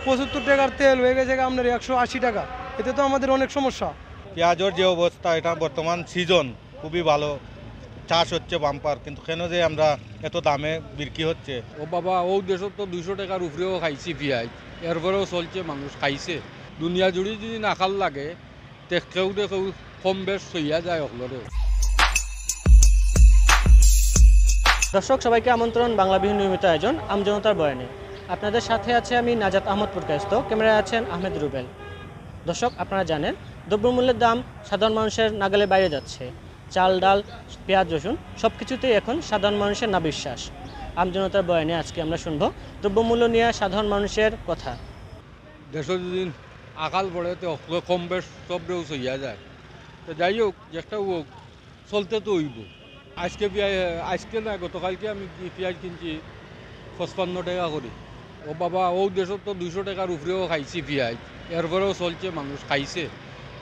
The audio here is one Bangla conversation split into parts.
75 টাকার তেল হয়ে গেছে আপনার 180 টাকা। এতে তো আমাদের অনেক সমস্যা। পেঁয়াজের যে অবস্থা, এটা বর্তমান সিজন খুবই ভালো, চাষ হচ্ছে বাম্পার, কিন্তু কেন যে আমরা এত দামে বিক্রি হচ্ছে। ও বাবা, ও দেশত তো 200 টাকার উপরেও খাইছি পেঁয়াজ, এরপরেও চলছে, মানুষ খাইছে। দুনিয়া জুড়ে যদি নাখাল লাগে তে কেউ কম বেশ সইয়া যায় ওগুলোরেও। দর্শক সবাইকে আমন্ত্রণ বাংলাবিহীন নিয়মিত আয়োজন আমজনতার বয়ানে। আপনাদের সাথে আছে আমি নাজাত আহমদ পুরকায়স্ত, ক্যামেরায় আছেন আহমেদ রুবেল। দর্শক, আপনারা জানেন দ্রব্যমূল্যের দাম সাধারণ মানুষের নাগালের বাইরে যাচ্ছে। চাল, ডাল, পেঁয়াজ, রসুন সব কিছুতেই এখন সাধারণ মানুষের না বিশ্বাস। আমজনতার বয়ানে আজকে আমরা শুনব দ্রব্যমূল্য নিয়ে সাধারণ মানুষের কথা। দেশে যদি আকাল পড়ে তো কম বেশ সবরেও সইয়া যায়। তো যাই হোক, যেটা হোক, চলতে তো হইব। আজকে না, গতকালকে আমি পেঁয়াজ কিনছি 55 টাকা করে। ও বাবা, ও দেশত তো 200 টাকার উপরেও খাইছি পেঁয়াজ, এরপরেও চলছে, মানুষ খাইছে।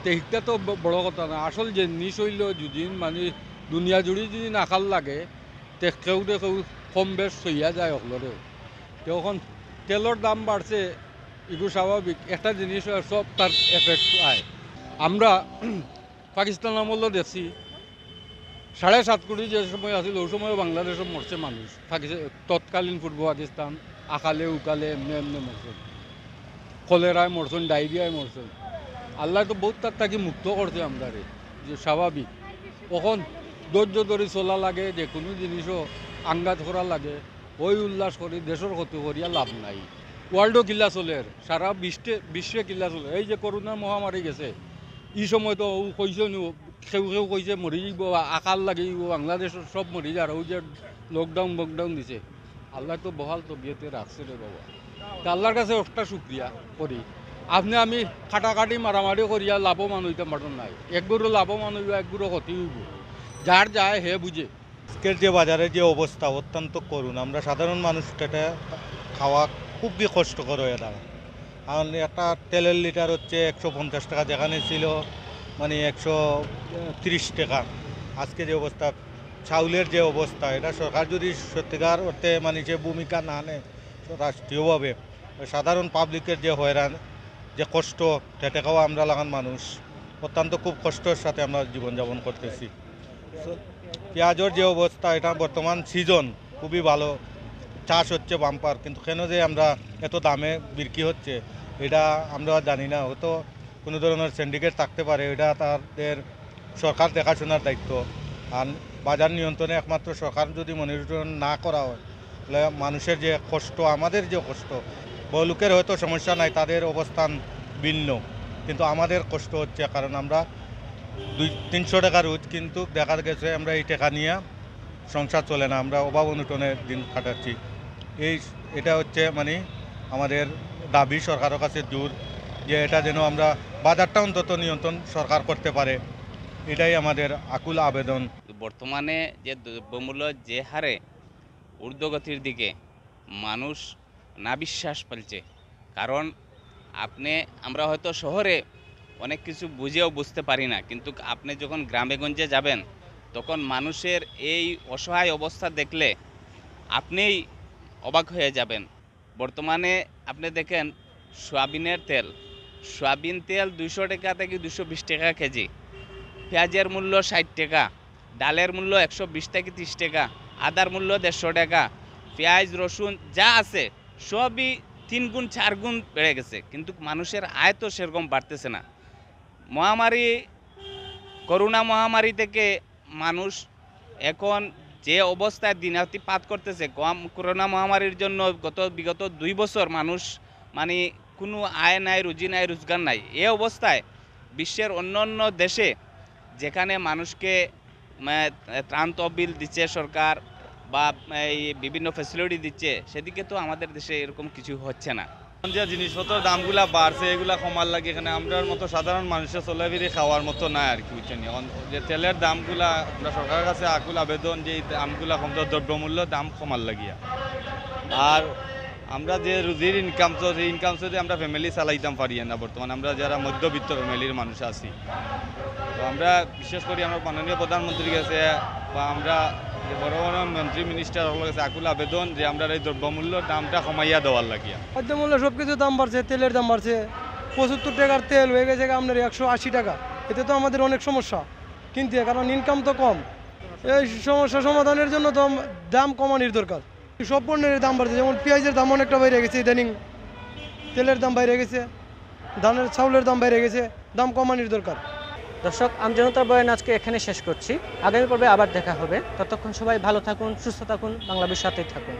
তো এইটা তো বড় কথা না। আসল জিনিস হইল, যদি মানে দুনিয়া জুড়ে যদি নাখাল লাগে তে কেউ কম বেশ সইয়া যায় ওগুলোরেও। তখন তেলের দাম বাড়ছে, এগুলো স্বাভাবিক। একটা জিনিস সব তার এফেক্ট হয়। আমরা পাকিস্তান আমলেও দেখছি 7.5 কোটি যে সময় আছিল, ওই সময় বাংলাদেশে মরছে মানুষ। তৎকালীন পূর্ব পাকিস্তান আকালে উকালে এমনি এমনি মরছেন, কলেরায় মরছেন, ডায়রিয়ায় মরছেন। আল্লাহ তো বহুত তার তাকে মুক্ত করছে আমরা, যে স্বাভাবিক। কখন ধৈর্য ধরে চলা লাগে, যে কোনো জিনিসও আঙ্গাজ করা লাগে, ওই উল্লাস করি দেশের ক্ষতি করিয়া লাভ নাই। ওয়ার্ল্ডও কিল্লা চলে, সারা বিশ্বে কিল্লা চলে। এই যে করোনা মহামারী গেছে, এই সময় তো কইছে কেউ কইছে মরি যাব, আকাল লাগিব, বাংলাদেশের সব মরি যার। ওই যে লকডাউন দিছে, আল্লাহ তো বহাল তবিয়তে রাখছে রে বাবা। তা আল্লাহর কাছে একটা শুক্রিয়া করি। আমি কাটাকাটি মারামারি করিয়া লাভবান হইতে পারেন নাই। একগুলো লাভবান হইব, একগুলো ক্ষতি হইব, যার যায় হে বুঝে। আজকের যে বাজারের যে অবস্থা অত্যন্ত করুণ। আমরা সাধারণ মানুষটা খাওয়া খুবই কষ্টকর হয়ে দাঁড়ায়। কারণ একটা তেলের লিটার হচ্ছে 150 টাকা, যেখানে ছিল মানে 130 টাকা। আজকে যে অবস্থা, চাউলের যে অবস্থা, এটা সরকার যদি সত্যিকার অর্থে মানে যে ভূমিকা না নেয় রাষ্ট্রীয়ভাবে, সাধারণ পাবলিকের যে হয়রান, যে কষ্ট, খেটে খাওয়া আমরা লাগান মানুষ অত্যন্ত খুব কষ্টের সাথে আমরা জীবনযাপন করতেছি। পেঁয়াজের যে অবস্থা, এটা বর্তমান সিজন খুবই ভালো, চাষ হচ্ছে বাম্পার, কিন্তু কেন যে আমরা এত দামে বিক্রি হচ্ছে এটা আমরা জানি না। হয়তো কোনো ধরনের সিন্ডিকেট থাকতে পারে, এটা তাদের সরকার দেখাশোনার দায়িত্ব। আর বাজার নিয়ন্ত্রণে একমাত্র সরকার যদি মনিটরিং না করা হয়, তাহলে মানুষের যে কষ্ট, আমাদের যে কষ্ট, বহু লোকের হয়তো সমস্যা নাই, তাদের অবস্থান ভিন্ন, কিন্তু আমাদের কষ্ট হচ্ছে। কারণ আমরা 200-300 টাকা রোজ, কিন্তু দেখা গেছে আমরা এই টাকা নিয়ে সংসার চলে না, আমরা অভাব অনটনের দিন কাটাচ্ছি। এটা হচ্ছে মানে আমাদের দাবি সরকারের কাছে জোর, যে এটা যেন আমরা বাজারটা অন্তত নিয়ন্ত্রণ সরকার করতে পারে, এটাই আমাদের আকুল আবেদন। বর্তমানে যে দ্রব্যমূল্য যে হারে ঊর্ধ্বগতির দিকে, মানুষ না বিশ্বাস ফেলছে। কারণ আমরা হয়তো শহরে অনেক কিছু বুঝেও বুঝতে পারি না, কিন্তু আপনি যখন গ্রামে গঞ্জে যাবেন তখন মানুষের এই অসহায় অবস্থা দেখলে আপনিই অবাক হয়ে যাবেন। বর্তমানে আপনি দেখেন সয়াবিন তেল 200 টাকা থেকে 220 টাকা কেজি, পেঁয়াজের মূল্য 60 টাকা, ডালের মূল্য 120 থেকে 30 টাকা, আদার মূল্য 150 টাকা। পেঁয়াজ রসুন যা আছে সবই 3 গুণ 4 গুণ বেড়ে গেছে, কিন্তু মানুষের আয় তো সেরকম বাড়তেছে না। করোনা মহামারী থেকে মানুষ এখন যে অবস্থায় দিনাতিপাত করতেছে, করোনা মহামারীর জন্য বিগত 2 বছর মানুষ মানে কোনো আয় নাই, রুজি নাই, রোজগার নাই। এই অবস্থায় বিশ্বের অন্য দেশে যেখানে মানুষকে ত্রাণ তহবিল দিচ্ছে সরকার বা এই বিভিন্ন ফ্যাসিলিটি দিচ্ছে, সেদিকে তো আমাদের দেশে এরকম কিছু হচ্ছে না। যে জিনিসপত্রের দামগুলা বাড়ছে, এগুলা কমার লাগে এখানে আমরার মতো সাধারণ মানুষের চলাফেরি খাওয়ার মতো নাই আর কি, বুঝছেন। এখন যে তেলের দামগুলা, আমরা সরকারের কাছে আকুল আবেদন যে এই দামগুলা কমতো, দ্রব্যমূল্য দাম কমার লাগিয়া। আর আমরা যে রুজির ইনকাম দিয়ে আমরা ফ্যামিলি চালাইতাম পারি না। বর্তমানে আমরা যারা মধ্যবিত্ত ফ্যামিলির মানুষ আছি, তো আমরা বিশেষ করে আমরা মাননীয় প্রধানমন্ত্রীর কাছে বা আমরা যে বড় বড় মন্ত্রী মিনিস্টার কাছে আকুল আবেদন যে আমরা এই দ্রব্যমূল্যর দামটা কমাইয়া দেওয়ার লাগিয়া। খাদ্যমূল্য সব কিছুর দাম বাড়ছে, তেলের দাম বাড়ছে। 75 টাকার তেল হয়ে গেছে আপনার 180 টাকা। এতে তো আমাদের অনেক সমস্যা কিনতে, কারণ ইনকাম তো কম। এই সমস্যা সমাধানের জন্য তো দাম কমানোর দরকার। সব পণ্যের দাম বাড়ছে, যেমন পেঁয়াজের দাম অনেকটা বাইরে গেছে ইদানিং, তেলের দাম বাইরে গেছে, ধানের চাউলের দাম বাইরে গেছে, দাম কমানোর দরকার। দর্শক, আমজনতার বয়ান আজকে এখানে শেষ করছি। আগামী পর্বে আবার দেখা হবে। ততক্ষণ সবাই ভালো থাকুন, সুস্থ থাকুন, বাংলাদেশের সাথেই থাকুন।